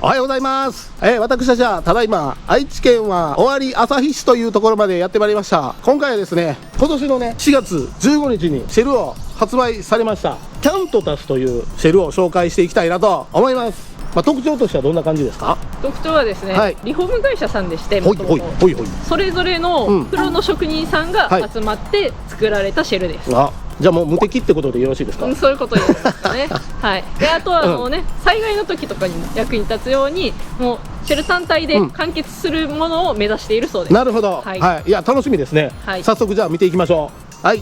おはようございます。私たちはただいま愛知県は尾張旭市というところまでやってまいりました。今回はですね、今年のね4月15日にシェルを発売されましたキャントタスというシェルを紹介していきたいなと思います。特徴としてはどんな感じですか？特徴はですね、はい、リフォーム会社さんでして、それぞれのプロの職人さんが集まって作られたシェルです。じゃあもう無敵ってことでよろしいですか？そういうことですかね。はい。で、あとは災害の時とかにも役に立つように、もうシェル単体で完結するものを目指しているそうです。なるほど。はい。いや楽しみですね。はい、早速じゃあ見ていきましょう。はい。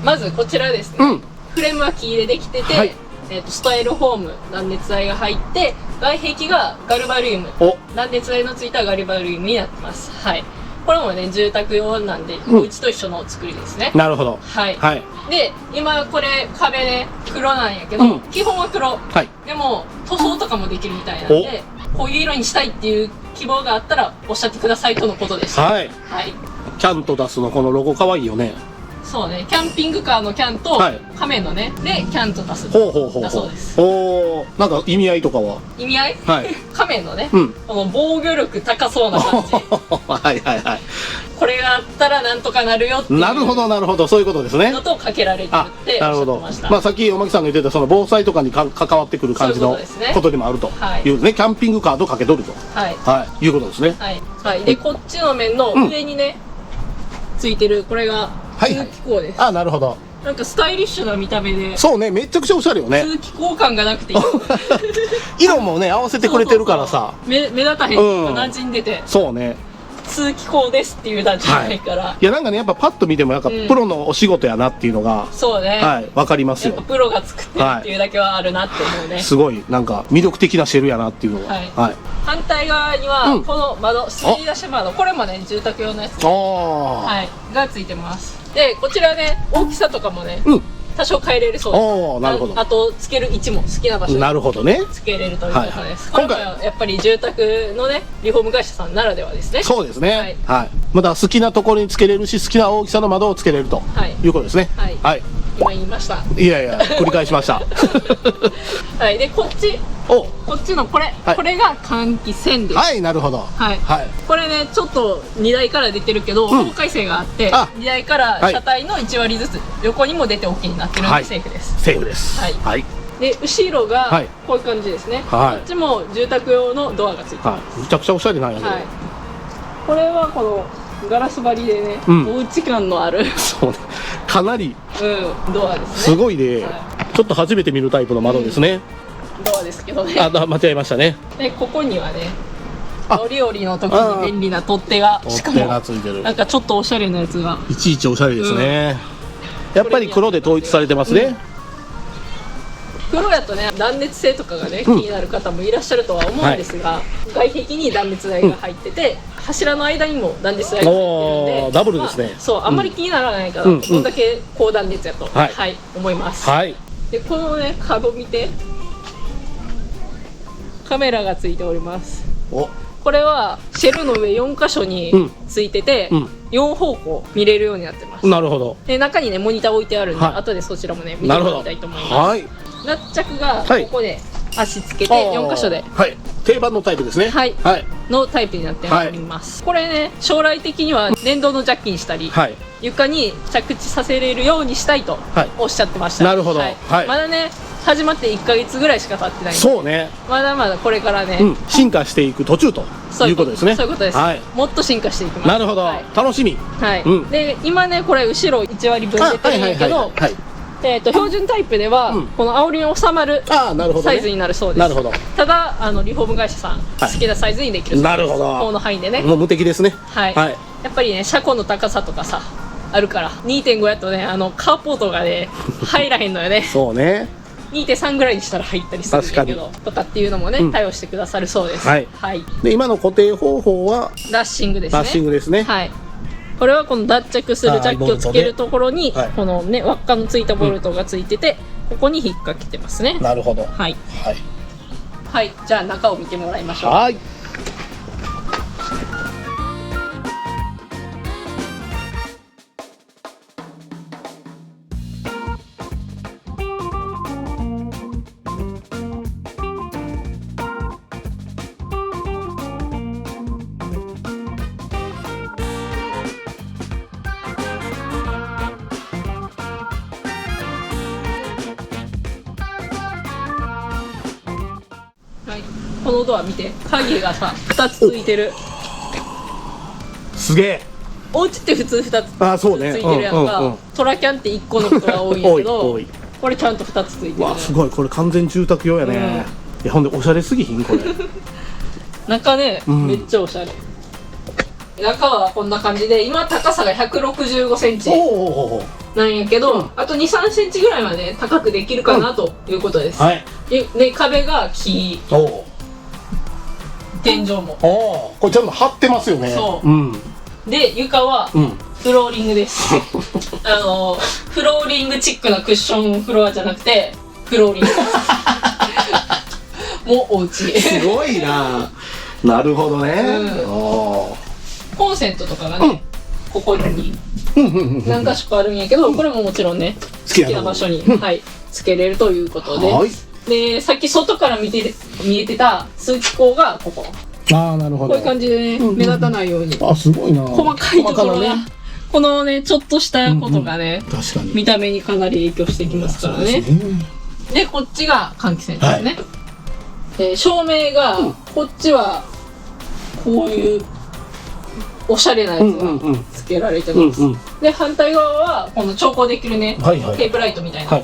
まずこちらですね、フレームは木でできてて、はい、スタイルフォーム断熱材が入って、外壁がガルバリウム、断熱材のついたガルバリウムになってます。はい。これもね住宅用なんで、お家と一緒の作りですね。なるほど。はい。はい、で今これ壁ね黒なんやけど、基本は黒。はい。でも塗装とかもできるみたいなんで、こういう色にしたいっていう希望があったらおっしゃってくださいとのことです。はい。はい。キャントタスのこのロゴ可愛いよね。そうね、キャンピングカーのキャンと亀のねでキャントタスだそうです。なんか意味合いとかは？意味合い？はい。亀のね、この防御力高そうな感じ。はいはいはい。これがあったらなんとかなるよっていう。なるほどなるほど、そういうことですね。のとかけられてるっておっしゃってました。さっきおまきさんが言ってたその防災とかに関わってくる感じのことでもあるというね、キャンピングカーとかけ取るということですね。はい。でこっちの面の上にねついてるこれが通気口です。なるほど。なんかスタイリッシュな見た目で。そうね、めちゃくちゃおしゃれよね。通気口感がなくていい。色もね合わせてくれてるからさ、目立たへんと馴染んでて。そうね。通気口ですっていうだけじゃないから。いやなんかね、やっぱパッと見てもなんかプロのお仕事やなっていうのが、そうね。はい、わかりますよ。やっぱプロが作ってるっていうだけはあるなって思うね。すごいなんか魅力的なシェルやなっていうのが。はい。反対側にはこの窓、滑り出し窓、これもね住宅用のやつ。がついてます。でこちらね大きさとかもね多少変えれるそうです。なるほど。あとつける位置も好きな場所につけれるということです。今回はやっぱり住宅のねリフォーム会社さんならではですね。そうですね。はい。また好きなところにつけれるし、好きな大きさの窓をつけれるということですね。はい。今言いました。いやいや繰り返しました。はい。でこっちのこれが換気扇です。はい、なるほど。はい。これねちょっと荷台から出てるけど境界線があって、荷台から車体の1割ずつ横にも出て OK になってるんでセーフです。セーフです。はい。で後ろがこういう感じですね。こっちも住宅用のドアがついてます。めちゃくちゃおしゃれなんやけど。これはこのガラス張りでね、おうち感のあるそうね、かなりドアですね。すごいね。ちょっと初めて見るタイプの窓ですね。ドアですけどね。間違えましたね。でここにはね乗り降りの時に便利な取っ手が、しかもなんかちょっとおしゃれなやつがいちいちおしゃれですね。やっぱり黒で統一されてますね。黒やとね断熱性とかがね気になる方もいらっしゃるとは思うんですが、外壁に断熱材が入ってて、柱の間にも断熱材が入ってるんでダブルですね。そうあんまり気にならないから、こんだけ高断熱やと思います。でこのね角見て、カメラがついております。これはシェルの上4箇所についてて、4方向見れるようになってます。なるほど。で中にねモニター置いてあるんで、後でそちらもね見てもらいたいと思います。脱着がここで足つけて4箇所で、定番のタイプですね。のタイプになっております。これね将来的には電動のジャッキにしたり、床に着地させれるようにしたいとおっしゃってました。なるほど。まだね始まって1ヶ月ぐらいしか経ってないんで、そうね、まだまだこれからね進化していく途中ということですね。そういうことです。もっと進化していきます。なるほど、楽しみ。で今ねこれ後ろ1割分出てるんやけど、標準タイプではこの煽りに収まるサイズになるそうです。ただリフォーム会社さん好きなサイズにできるそうです。なるほど。この範囲でね。もう無敵ですね。やっぱりね車庫の高さとかさあるから 2.5 やとねカーポートがね入らへんのよね。そうね。2.3 ぐらいにしたら入ったりするんだけどとかっていうのもね、対応してくださるそうです。で今の固定方法はラッシングですね。ラッシングですね。これはこの脱着するジャッキをつけるところに、はいこのね輪っかのついたボルトがついてて、ここに引っ掛けてますね。なるほど。はいはい。はい、じゃあ中を見てもらいましょう。はい。はい、このドア見て、鍵がさ2つついてる。すげえ。お家って普通2つつそうねいてるやんか、うんうんうんトラキャンって1個のことが多いんやけど多い。これちゃんと2つついてる、わ、すごい。これ完全住宅用やね。いや、ほんでおしゃれすぎひんこれ。中ね、うんめっちゃおしゃれ。中はこんな感じで、今高さが165センチおお。なんやけど、あと2、3センチぐらいまで高くできるかなということです。はい。で、壁が木、おお。天井も。おお。これちゃんと張ってますよね。そううん。で、床はうん。フローリングです。フローリングチックなクッションフロアじゃなくて、フローリング。もうお家。すごいな。なるほどね。うんおコンセントとかがね、ここにお。何か所かあるんやけど、これももちろんね、好きな場所に、はい、つけれるということで、はい。で、さっき外から見えてた通気口がここ。ああ、なるほど。こういう感じでね、目立たないように。あ、すごいな。細かいところが、ね。このね、ちょっとしたことがね、確かに。見た目にかなり影響してきますからね。で、こっちが換気扇ですね。照明が、こっちは、こういう、おしゃれなやつがつけられてます。で、反対側は、この調光できるね、はいはいテープライトみたいなの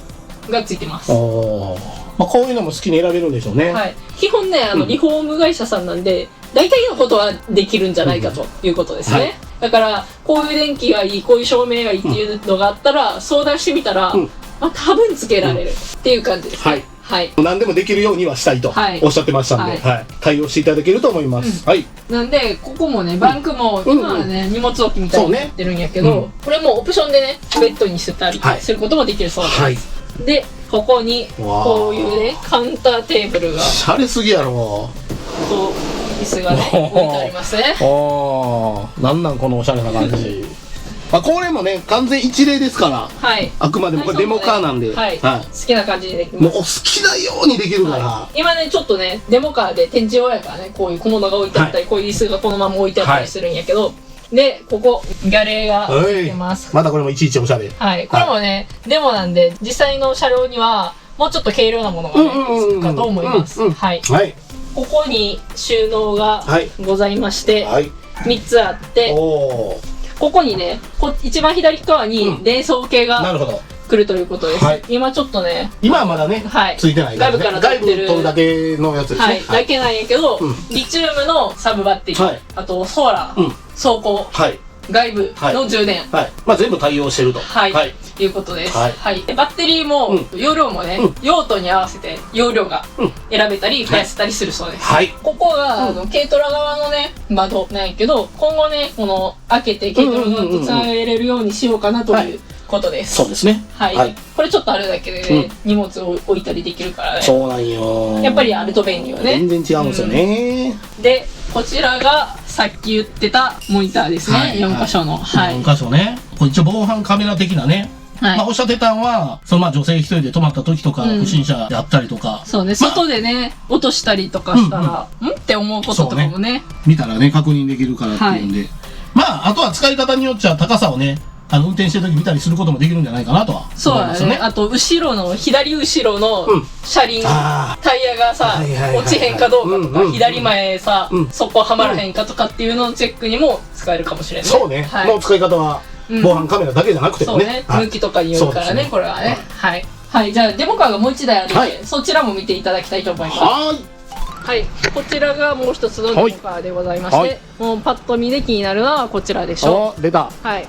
がついてます。まあ、こういうのも好きに選べるんでしょうね。はい。基本ね、リフォーム会社さんなんで、大体のことはできるんじゃないかということですね。はいだから、こういう電気がいい、こういう照明がいいっていうのがあったら、相談してみたら、まあ、多分つけられるっていう感じですね。はい。はい。何でもできるようにはしたいとはいおっしゃってましたんで、はいはい。対応していただけると思います。はい。なんで、ここもね、バンクも、今はね、荷物置きみたいになってるんやけど、これもオプションでね、ベッドにしたりすることもできるそうです。はい。で、ここに、こういうね、カウンターテーブルが、しゃれすぎやろ。と、椅子がね、置いてありますね。なんなんこのおしゃれな感じ。まあ、これもね、完全一例ですから、はい。あくまでもこれデモカーなんで、はい。は好きな感じにできい。もうおます。好きなようにできるから。はい今ね、ちょっとね、デモカーで展示用やからね、こういう小物が置いてあったり、こういう椅子がこのまま置いてあったりするんやけど、で、ここ、ギャレーが置いてます。またこれもいちいちおしゃれ。はい。これもね、デモなんで、実際の車両には、もうちょっと軽量なものがね、つくかと思います。はい。はい。ここに収納がございまして、はい。 3つあって、おここにね、一番左側に冷蔵系がなるほど。来るということです。はい今ちょっとね、今はまだね、はいついてないからね。外部から取ってる外部取るだけのやつですはい、ね。だけなんやけど、うんリチウムのサブバッテリー、はいあとソーラー、うん走行、はい。外部の充電、はい。まあ全部対応してると。はい、はい。いうことです。ははいい。でバッテリーも、容量もね、用途に合わせて容量が選べたり、増やせたりするそうです。はい。ここが、軽トラ側のね、窓なんやけど、今後ね、この、開けて軽トラ側とつなげれるようにしようかなということです。そうですね。はい。はいこれちょっとあるだけでね、荷物を置いたりできるからね。そうなんよ。やっぱりあると便利よね。全然違うんですよね。で、こちらがさっき言ってたモニターですね。はい4箇所の。はい。 4箇所ね。これ一応防犯カメラ的なね。はいまあおっしゃってたんは、まあ女性一人で泊まった時とか、不審者やったりとか。そうね、まあ外でね、落としたりとかしたら、って思うこととかもね。見たらね、確認できるからっていうんで。まあ、あとは使い方によっちゃ高さをね、運転してる時見たりすることもできるんじゃないかなとはそう思いますよね。だね。あと、左後ろの車輪、あタイヤがさはいはいはいはい、落ちへんかどうかとか、左前さうん、そこはまらへんかとかっていうののチェックにも使えるかもしれない。そうね。はいの使い方は、防犯カメラだけじゃなくてもねそうね。。はい向きとかによるからね、そうですこれはね。はい。はい、じゃあ、デモカーがもう一台あるのはいで、そちらも見ていただきたいと思います。はーい。はい、こちらがもう一つのデモカーでございまして、はいもうパッと見で気になるのはこちらでしょ出た。う。はい。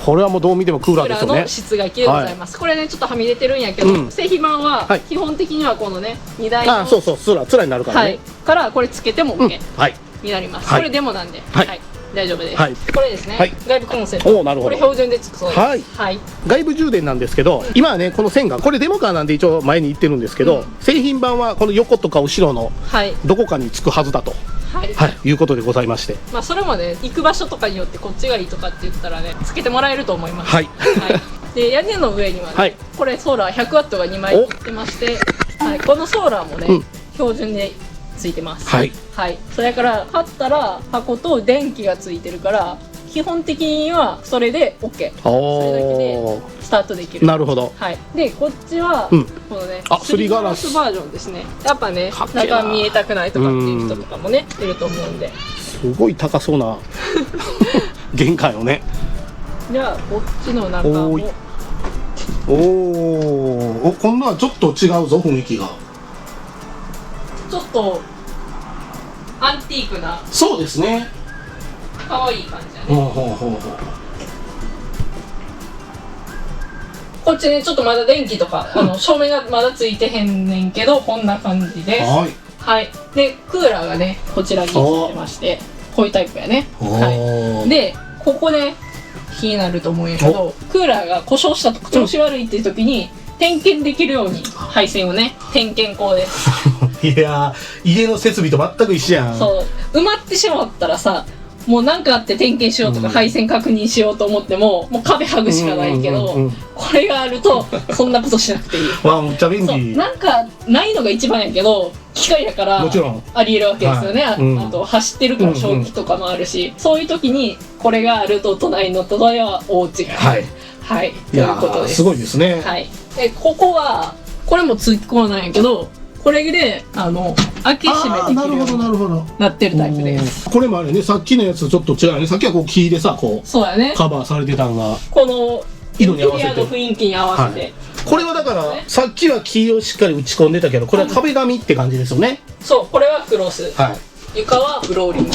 これはもうどう見てもクーラークーですよね。ラーの室外機でございます。これね、ちょっとはみ出てるんやけど、うん製品版ははい基本的にはこのね、荷台の、あ、そうそう、つらになるからはいね。、からこれつけてもうん OK はい。になります。はいこれデモなんで、はい大丈夫です。はい、これですね、はい、外部コンセント。なるほど。これ標準でつくそうです。はい、はい、外部充電なんですけど、今はねこの線がこれデモカーなんで一応前に言ってるんですけど、製品版はこの横とか後ろのどこかにつくはずだと、はいはい、いうことでございまして、まあそれもね行く場所とかによってこっちがいいとかって言ったらねつけてもらえると思います。はい、はい、で屋根の上にはね、はい、これソーラー 100W が2枚ついてまして、はい、このソーラーもね、標準でついてます。はい、はい、それから買ったら箱と電気がついてるから基本的にはそれで OK。 それだけでスタートできる。なるほど。はい、でこっちは、このねすりガラスバージョンですね。やっぱね中見えたくないとかっていう人とかもねいると思うんで、すごい高そうな玄関をね。じゃあこっちの中もお今度はちょっと違うぞ雰囲気が。ちょっとアンティークな。そうですね。可愛い感じだね。こっちねちょっとまだ電気とか照明がまだついてへんねんけどこんな感じです。はい、はい、でクーラーがねこちらについてましてこういうタイプやね。はい、でここね気になると思うんやけどクーラーが故障したとか調子悪いっていう時に点検できるように配線をね点検口ですいや家の設備と全く一緒やん。そう埋まってしまったらさもう何かあって点検しようとか配線確認しようと思ってももう壁剥ぐしかないけどこれがあるとそんなことしなくていいわあめっちゃ便利。なんかないのが一番やけど機械やからありえるわけですよね。あと走ってるから正気とかもあるしそういう時にこれがあると隣の隣は大違い。はいはいということです。すごいですね。はいでここはこれもつき込まないんやけどこれで開け閉めできるようになってるタイプです。これもあれねさっきのやつちょっと違うね。さっきはこう木でさこうそうやねカバーされてたんがこの色に合わせて雰囲気に合わせて、これはだからさっきは木をしっかり打ち込んでたけどこれは壁紙って感じですよね。そうこれはクロス、はい、床はフローリング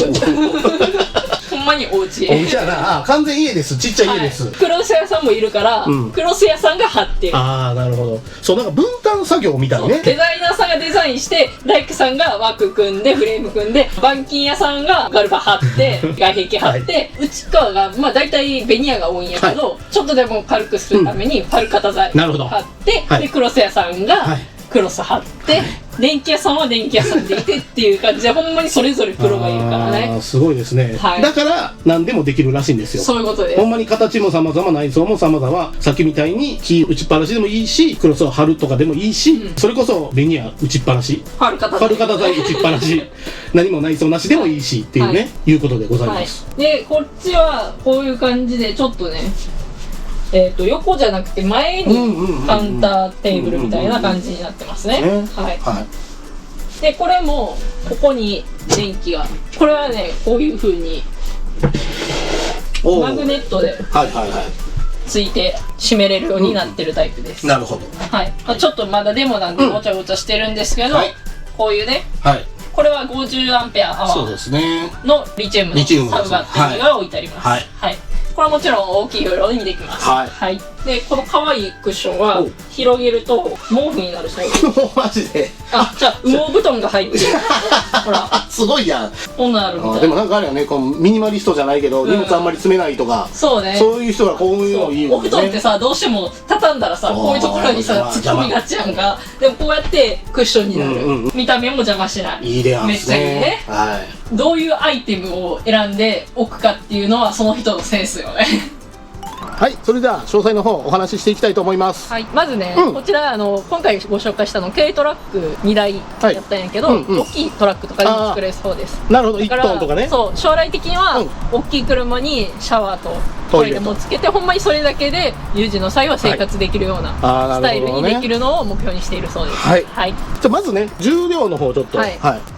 ほんまにお家。お家やな。完全家です。ちっちゃい家です。クロス屋さんもいるから、クロス屋さんが貼ってる。ああなるほど。そうなんか分担作業みたいね。デザイナーさんがデザインして大工さんが枠組んでフレーム組んで板金屋さんがガルバ貼って外壁貼って、内側がまあ大体ベニヤが多いんやけど、ちょっとでも軽くするためにパル型材貼って、でクロス屋さんがクロス貼って、電気屋さんは電気屋さんでいてっていう感じでほんまにそれぞれプロがいるからね。すごいですね。だから何でもできるらしいんですよ。そういうことです。ほんまに形も様々内装も様々。さっきみたいに木打ちっぱなしでもいいしクロスを貼るとかでもいいし、それこそベニヤ打ちっぱなしパル型材打ちっぱなし何も内装なしでもいいしっていうね、いうことでございます。でこっちはこういう感じでちょっとね横じゃなくて前にカウンターテーブルみたいな感じになってますね。はい。でこれもここに電気がこれはねこういう風にマグネットでついて閉めれるようになってるタイプです。なるほど。はい。ちょっとまだデモなんでごちゃごちゃしてるんですけど、こういうね。これは50アンペアアワーのリチウムのサブバッテリーが置いてあります。はい。これはもちろん大きい容量にできます。はい。でこの可愛いクッションは広げると毛布になるそうです。マジで。じゃあ羽毛布団が入ってる。ほら。すごいやん。こんなあるみたいな。でもなんかあれよね、このミニマリストじゃないけど荷物あんまり詰めないとか。そうね。そういう人がこういうのいいよね。お布団ってさどうしても畳んだらさこういうところにさ突っ込みがちやんか。でもこうやってクッションになる。見た目も邪魔しない。いいでめっちゃいいね。はい。どういうアイテムを選んで置くかっていうのはその人のセンスよね。はい、それでは詳細の方お話ししていきたいと思います。はい、まずね、こちら今回ご紹介したの軽トラック2台やったんやけど、大きいトラックとかでも作れそうです。なるほど、1トンとかね。そう、将来的には大きい車にシャワーとトイレもつけてほんまにそれだけで有事の際は生活できるようなスタイルにできるのを目標にしているそうです。はい。じゃまずね、重量の方ちょっと。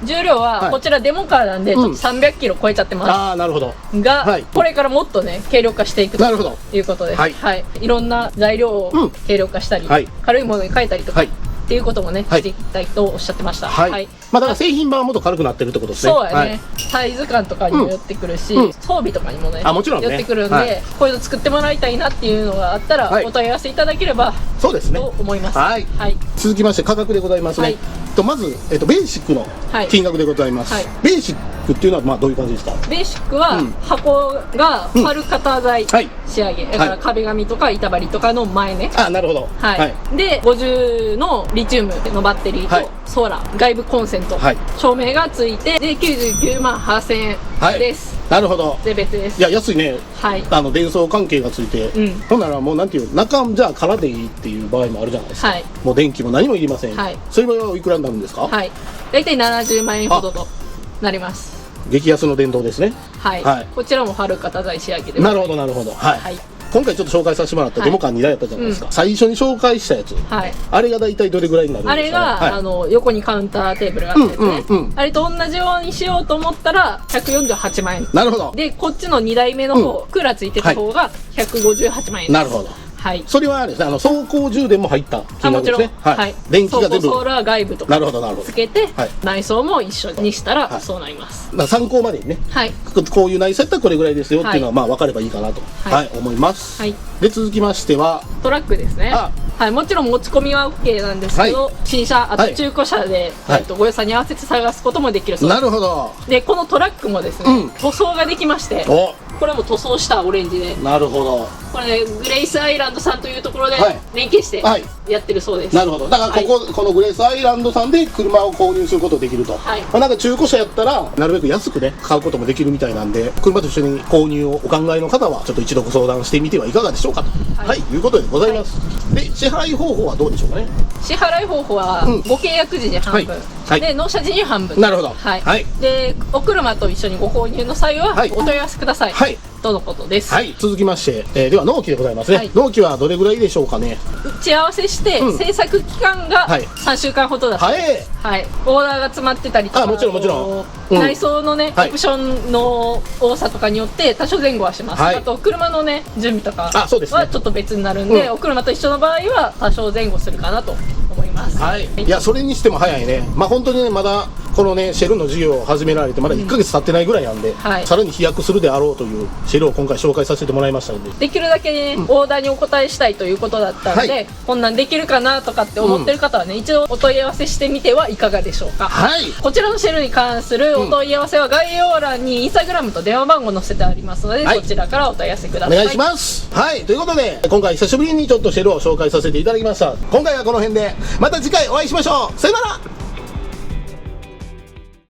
重量はこちらデモカーなんでちょっと300キロ超えちゃってます。ああ、なるほど。がこれからもっとね軽量化していくということです。はい。いろんな材料を軽量化したり、軽いものに変えたりとかっていうこともねしていきたいとおっしゃってました。はい。まあだから製品版はもっと軽くなってるってことですね。そうやね、サイズ感とかにも寄ってくるし、装備とかにもね、もちろんね寄ってくるんで、こういうの作ってもらいたいなっていうのがあったら、お問い合わせいただければそうですねと思います。はい、続きまして価格でございますね。まず、ベーシックの金額でございます。ベーシックっていうのはまあどういう感じですか？ベーシックは箱がファル型材仕上げ、だから壁紙とか板張りとかの前ね。なるほど。で50のリチウムのバッテリーとソーラー、外部コンセント、照明がついてで99万8000円です。なるほど。税別です。いや安いね。電装関係がついて、ほんならもうなんていう中じゃあ空でいいっていう場合もあるじゃないですか。もう電気も何もいりません。そういう場合はいくらになるんですか？大体70万円ほどとなります。激安の電動ですね。こちらもファル型材仕上げで。なるほどなるほど。今回ちょっと紹介させてもらったデモカン2台やったじゃないですか。最初に紹介したやつ、あれが大体どれぐらいになるんですか？あれが横にカウンターテーブルがあってですね、あれと同じようにしようと思ったら148万円。なるほど。でこっちの2台目の方、クーラーついてた方が158万円です。なるほど。それはあれですね、走行充電も入った金額ですね。電気が全部ソーラー外部とかつけて内装も一緒にしたらそうなります。参考までにね、こういう内装やったらこれぐらいですよっていうのはまあ分かればいいかなと思います。で続きましてはトラックですね。もちろん持ち込みは OK なんですけど、新車あと中古車でご予算に合わせて探すこともできるそうです。なるほど。でこのトラックもですね、塗装ができまして、これも塗装したオレンジで。なるほど。これグレイスアイランドさんというところで連携してやってるそうです。なるほど。だからこのグレイスアイランドさんで車を購入することできると。なんか中古車やったらなるべく安くね買うこともできるみたいなんで、車と一緒に購入をお考えの方はちょっと一度ご相談してみてはいかがでしょうかということでございます。で支払い方法はどうでしょうかね？支払い方法はご契約時に半分で納車時に半分。なるほど。でお車と一緒にご購入の際はお問い合わせくださいとのことです。続きまして、では納期でございますね。納期はどれぐらいでしょうかね？打ち合わせして制作期間が3週間ほどだそうです。オーダーが詰まってたりとか、もちろんもちろん内装のねオプションの多さとかによって多少前後はします。あと車のね準備とかはちょっと別になるんで、お車と一緒の場合は多少前後するかなと思います。いやそれにしても早いね。まあ本当にねまだこのねシェルの事業を始められてまだ1ヶ月経ってないぐらいなんで、さらに飛躍するであろうというシェルを今回紹介させてもらいましたので、できるだけねオーダーにお答えしたいということだったので、こんなんできるかなとかって思ってる方はね、一度お問い合わせしてみてはいかがでしょうか。こちらのシェルに関するお問い合わせは概要欄にインスタグラムと電話番号載せてありますので、そちらからお問い合わせください。お願いします。ということで今回久しぶりにちょっとシェルを紹介させていただきました。今回はこの辺でまた次回お会いしましょう。さよなら。